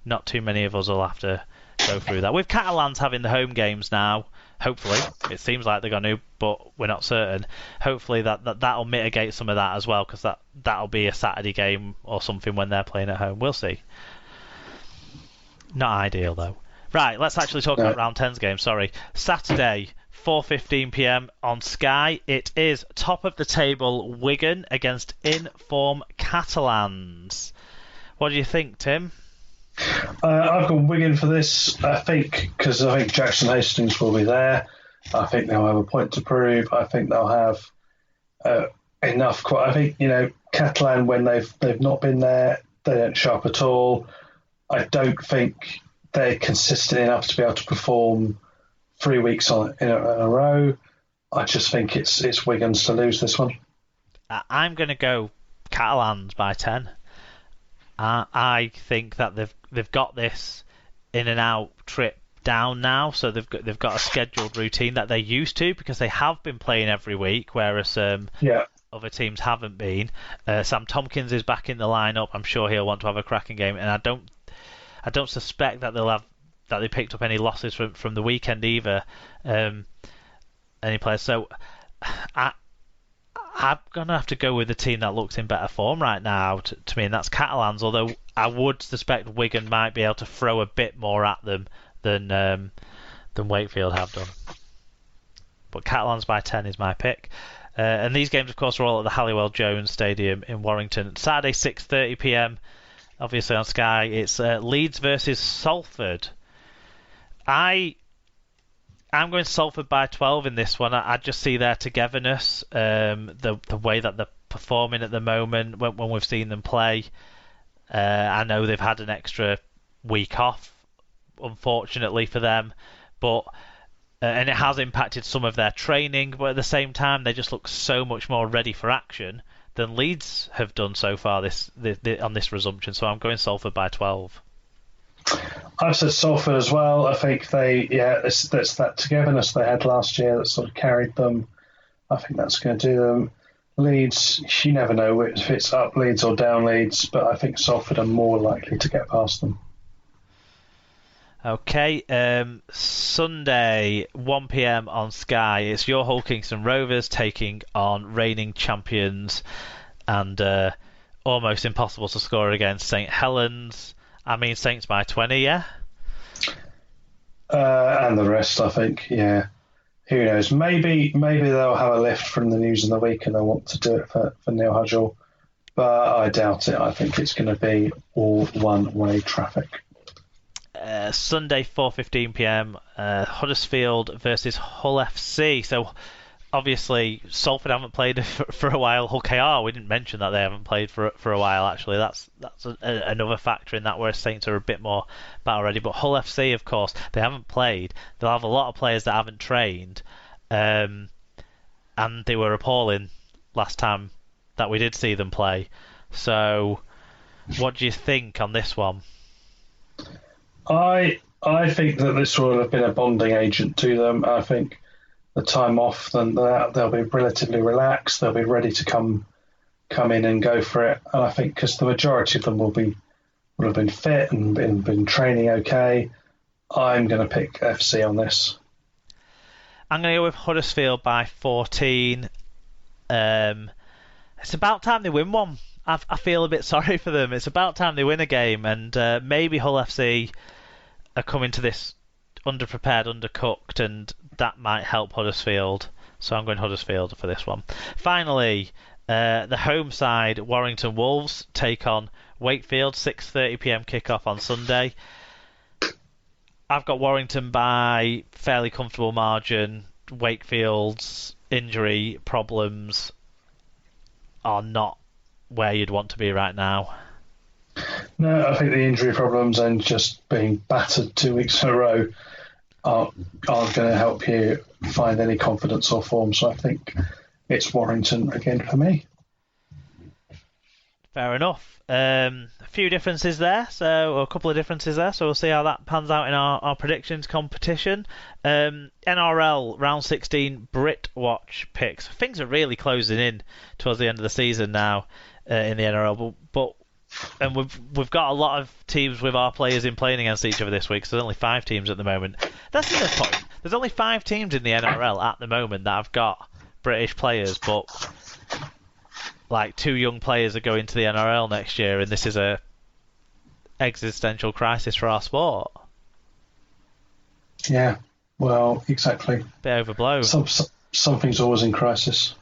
not too many of us will have to go through that. With Catalans having the home games now, hopefully, it seems like they're going to, but we're not certain. Hopefully that'll mitigate some of that as well, because that'll be a Saturday game or something when they're playing at home. We'll see. Not ideal though. Right, let's actually talk about round 10's game. Sorry, Saturday, 4:15 p.m. on Sky. It is top of the table Wigan against in-form Catalans. What do you think, Tim? I've got Wigan for this. I think Jackson Hastings will be there. I think they'll have a point to prove. I think they'll have enough. I think Catalan, when they've not been there, they don't show up at all. I don't think they're consistent enough to be able to perform 3 weeks in a row. I just think it's Wigan's to lose this one. I'm going to go Catalans by 10. I think that they've got this in and out trip down now, so they've got a scheduled routine that they used to, because they have been playing every week, whereas other teams haven't been. Sam Tompkins is back in the lineup. I'm sure he'll want to have a cracking game, and I don't suspect that they picked up any losses from the weekend either. Any players, so I'm going to have to go with the team that looks in better form right now to me, and that's Catalans, although I would suspect Wigan might be able to throw a bit more at them than Wakefield have done. But Catalans by 10 is my pick. And these games, of course, are all at the Halliwell Jones Stadium in Warrington. Saturday, 6:30 p.m, obviously on Sky. It's Leeds versus Salford. I'm going Salford by 12 in this one. I just see their togetherness, the way that they're performing at the moment when we've seen them play. I know they've had an extra week off, unfortunately for them, but and it has impacted some of their training, but at the same time they just look so much more ready for action than Leeds have done so far on this resumption. So I'm going Salford by 12. I've said Salford as well. I think it's that togetherness they had last year that sort of carried them. I think that's going to do them. Leeds, you never know if it's up Leeds or down Leeds, but I think Salford are more likely to get past them. Okay, Sunday, 1 p.m. on Sky. It's your Hull Kingston Rovers taking on reigning champions and almost impossible to score against St Helens. I mean, Saints by 20, yeah? And the rest, I think, yeah. Who knows? Maybe they'll have a lift from the news in the week and they'll want to do it for Neil Hudgell. But I doubt it. I think it's going to be all one-way traffic. Sunday, 4:15 p.m, Huddersfield versus Hull FC. So, obviously, Salford haven't played for a while. Hull KR, we didn't mention that they haven't played for a while, actually. That's another factor in that, where Saints are a bit more battle ready. But Hull FC, of course, they haven't played. They'll have a lot of players that haven't trained. And they were appalling last time that we did see them play. So, what do you think on this one? I think that this will have been a bonding agent to them. I think the time off, then they'll be relatively relaxed. They'll be ready to come in and go for it. And I think because the majority of them will have been fit and been training okay, I'm going to pick FC on this. I'm going to go with Huddersfield by 14. It's about time they win one. I feel a bit sorry for them. It's about time they win a game, and maybe Hull FC are coming to this underprepared, undercooked, and that might help Huddersfield. So I'm going Huddersfield for this one. Finally, the home side, Warrington Wolves, take on Wakefield, 6:30 p.m. kickoff on Sunday. I've got Warrington by fairly comfortable margin. Wakefield's injury problems are not where you'd want to be right now. No, I think the injury problems and just being battered 2 weeks in a row aren't going to help you find any confidence or form. So I think it's Warrington again for me. Fair enough. A few differences there, or a couple of differences there. So we'll see how that pans out in our predictions competition. NRL round 16 Brit Watch picks. Things are really closing in towards the end of the season now in the NRL. But and we've got a lot of teams with our players in playing against each other this week. So there's only 5 teams at the moment. That's the point. There's only 5 teams in the NRL at the moment that have got British players, but like 2 young players are going to the NRL next year, and this is a existential crisis for our sport. Yeah, well, exactly. Bit overblown. Something's always in crisis.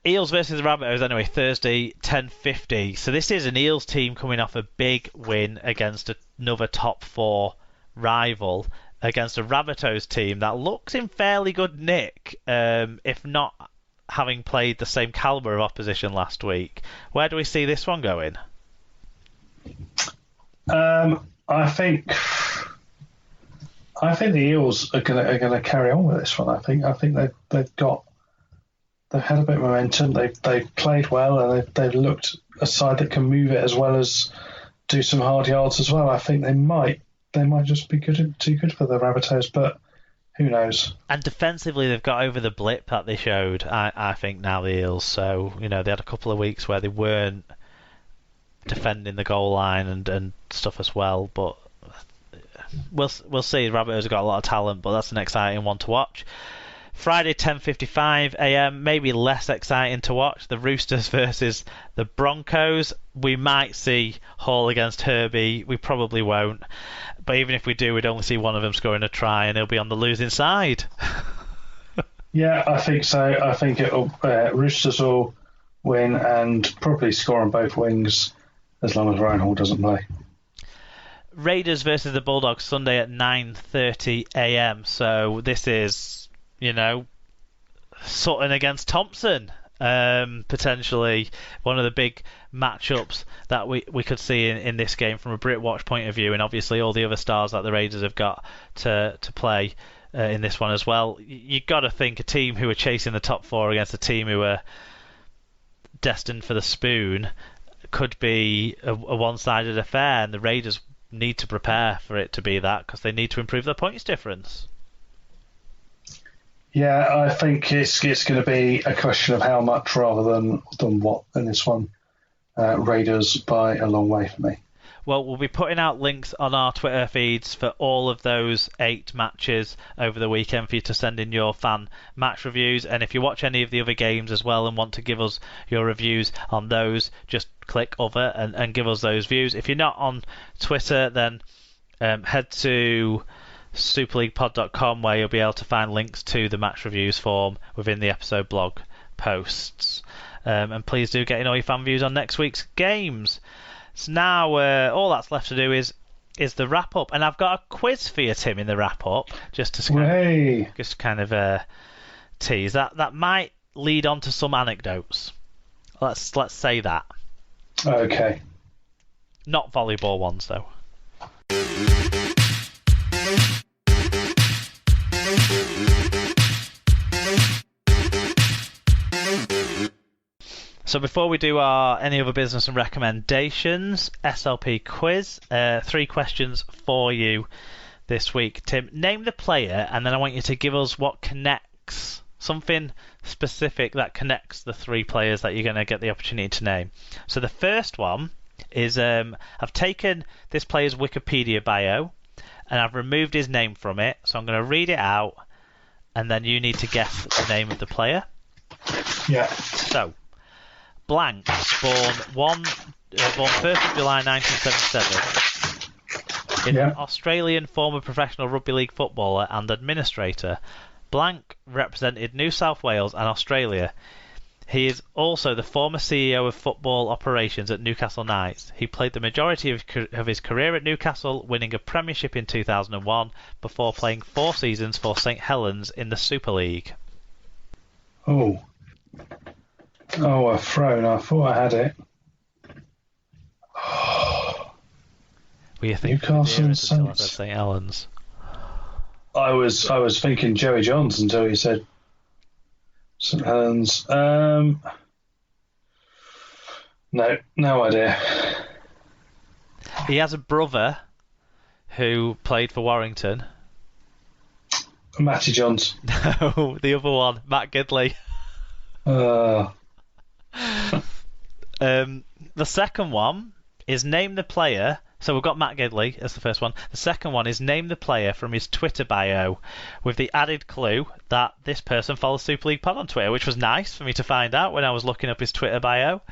Eels versus Rabbitohs anyway, Thursday, 10:50. So this is an Eels team coming off a big win against another top 4 rival, against a Rabbitohs team that looks in fairly good nick, if not having played the same calibre of opposition last week. Where do we see this one going? I think the Eels are gonna carry on with this one. I think they've had a bit of momentum. They've played well, and they've looked a side that can move it as well as do some hard yards as well. I think they might just be too good for the Rabbitohs, but who knows? And defensively, they've got over the blip that they showed. I think now, the Eels. So they had a couple of weeks where they weren't defending the goal line and stuff as well. But we'll see. The Rabbitohs have got a lot of talent, but that's an exciting one to watch. Friday, 10:55 a.m. Maybe less exciting to watch. The Roosters versus the Broncos. We might see Hall against Herbie. We probably won't. But even if we do, we'd only see one of them scoring a try, and he'll be on the losing side. Yeah, I think so. I think Roosters will win and probably score on both wings as long as Ryan Hall doesn't play. Raiders versus the Bulldogs, Sunday at 9:30 a.m. So this is, Sutton against Thompson. Potentially one of the big matchups that we could see in this game from a Britwatch point of view, and obviously all the other stars that the Raiders have got to play in this one as well. You've got to think a team who are chasing the top 4 against a team who are destined for the spoon could be a one-sided affair, and the Raiders need to prepare for it to be that, because they need to improve their points difference. Yeah, I think it's going to be a question of how much rather than what in this one. Raiders by a long way for me. Well, we'll be putting out links on our Twitter feeds for all of those 8 matches over the weekend for you to send in your fan match reviews. And if you watch any of the other games as well and want to give us your reviews on those, just click other and give us those views. If you're not on Twitter, then head to superleaguepod.com, where you'll be able to find links to the match reviews form within the episode blog posts. And please do get in all your fan views on next week's games. So now all that's left to do is the wrap up, and I've got a quiz for you, Tim, in the wrap up, just to kind of tease that might lead on to some anecdotes. Let's say that. Okay. Not volleyball ones though. So before we do our any other business and recommendations, SLP quiz, 3 questions for you this week. Tim, name the player, and then I want you to give us what connects, something specific that connects the 3 players that you're going to get the opportunity to name. So the first one is I've taken this player's Wikipedia bio and I've removed his name from it. So I'm going to read it out, and then you need to guess the name of the player. Yeah. So, blank, born 1st of July 1977, is an Australian former professional rugby league footballer and administrator. Blank represented New South Wales and Australia. He is also the former CEO of football operations at Newcastle Knights. He played the majority of his career at Newcastle, winning a premiership in 2001 before playing 4 seasons for St Helens in the Super League. Oh, I've thrown. I thought I had it. Were you thinking Newcastle and Saints? St Helens? I was thinking Joey Johns until you said St Helens. No idea. He has a brother who played for Warrington. Matty Johns. No, the other one, Matt Gidley. The second one is name the player. So we've got Matt Gidley as the first one. The second one is name the player from his Twitter bio, with the added clue that this person follows Super League Pod on Twitter, which was nice for me to find out when I was looking up his Twitter bio,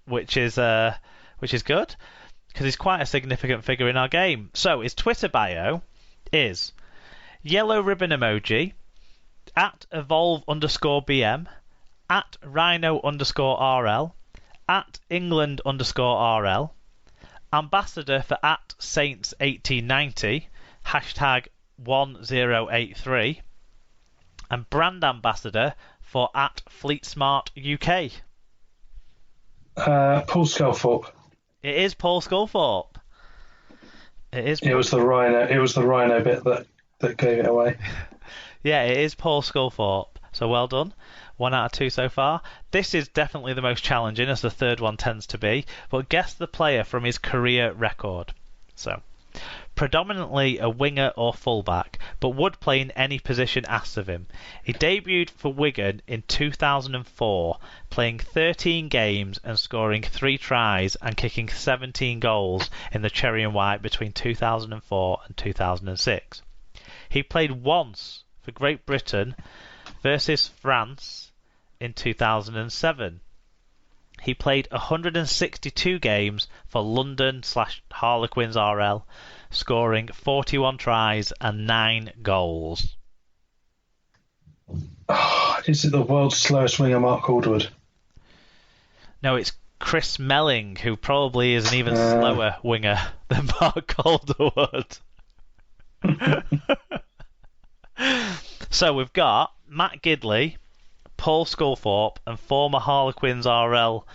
which is good because he's quite a significant figure in our game. So his Twitter bio is yellow ribbon emoji, at evolve_BM, at rhino_RL, at England_RL, ambassador for at Saints 1890, hashtag 1083, and brand ambassador for at FleetSmart UK. Paul Sculthorpe. It is Paul Sculthorpe. It was the rhino. It was the rhino bit that gave it away. Yeah, it is Paul Sculthorpe. So well done. 1 out of 2 so far. This is definitely the most challenging, as the third one tends to be. But guess the player from his career record. So, predominantly a winger or fullback, but would play in any position asked of him. He debuted for Wigan in 2004, playing 13 games and scoring 3 tries and kicking 17 goals in the Cherry and White between 2004 and 2006. He played once for Great Britain versus France in 2007. He played 162 games for London/Harlequins RL, scoring 41 tries and 9 goals. Is it the world's slowest winger, Mark Calderwood? No, it's Chris Melling, who probably is an even slower winger than Mark Calderwood. So we've got Matt Gidley, Paul Sculthorpe, and former Harlequins RL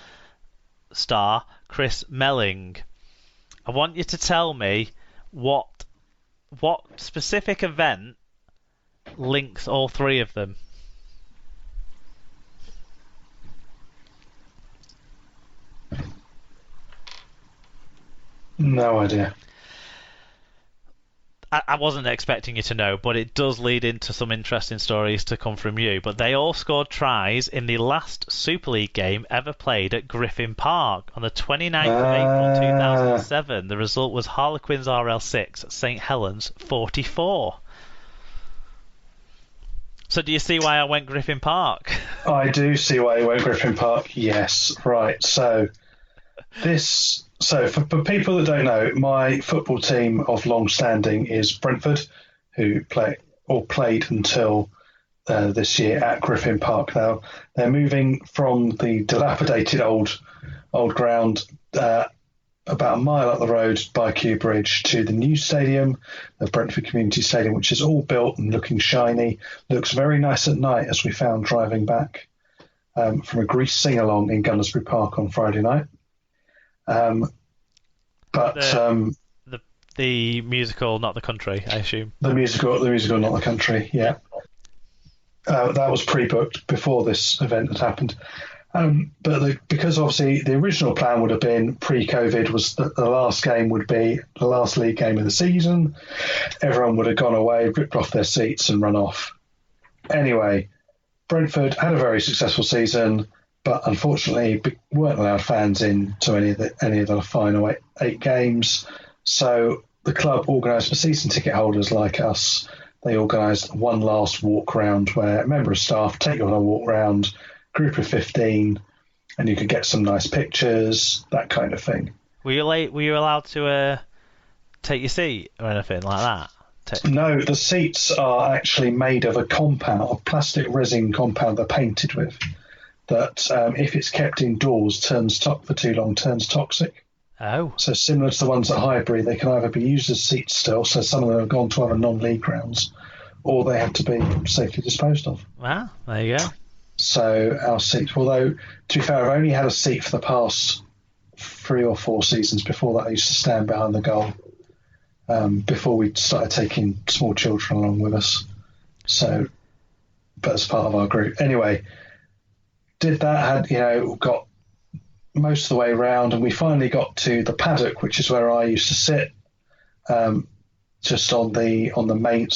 star Chris Melling. I want you to tell me what specific event links all three of them. No idea. I wasn't expecting you to know, but it does lead into some interesting stories to come from you. But they all scored tries in the last Super League game ever played at Griffin Park on the 29th of April 2007. The result was Harlequins RL 6, St Helens 44. So do you see why I went Griffin Park? I do see why you went Griffin Park, yes. Right, so for people that don't know, my football team of long standing is Brentford, who played until this year at Griffin Park. Now they're moving from the dilapidated old ground about a mile up the road by Kew Bridge to the new stadium, the Brentford Community Stadium, which is all built and looking shiny. Looks very nice at night, as we found driving back from a Grease sing-along in Gunnersbury Park on Friday night. The musical, not the country, I assume. The musical, not the country. Yeah, that was pre-booked before this event had happened. Because obviously the original plan would have been pre-COVID was that the last game would be the last league game of the season. Everyone would have gone away, ripped off their seats, and run off. Anyway, Brentford had a very successful season, but unfortunately weren't allowed fans into any of the final 8 games. So the club organised for season ticket holders like us. They organised one last walk round where a member of staff take you on a walk round, group of 15, and you could get some nice pictures, that kind of thing. Were you allowed to take your seat or anything like that? No, the seats are actually made of a plastic resin compound they're painted with. That if it's kept indoors for too long turns toxic. Oh. So similar to the ones at Highbury, they can either be used as seats still, so some of them have gone to other non-league grounds, or they have to be safely disposed of. Wow, there you go. So our seats, although to be fair, I've only had a seat for the past 3 or 4 seasons. Before that I used to stand behind the goal before we started taking small children along with us. So, but as part of our group. Anyway, did that, got most of the way around, and we finally got to the paddock, which is where I used to sit, just on the main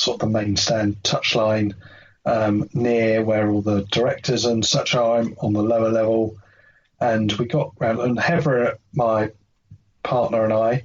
stand touchline, near where all the directors and such are. I'm on the lower level, and we got round, and Heather, my partner, and I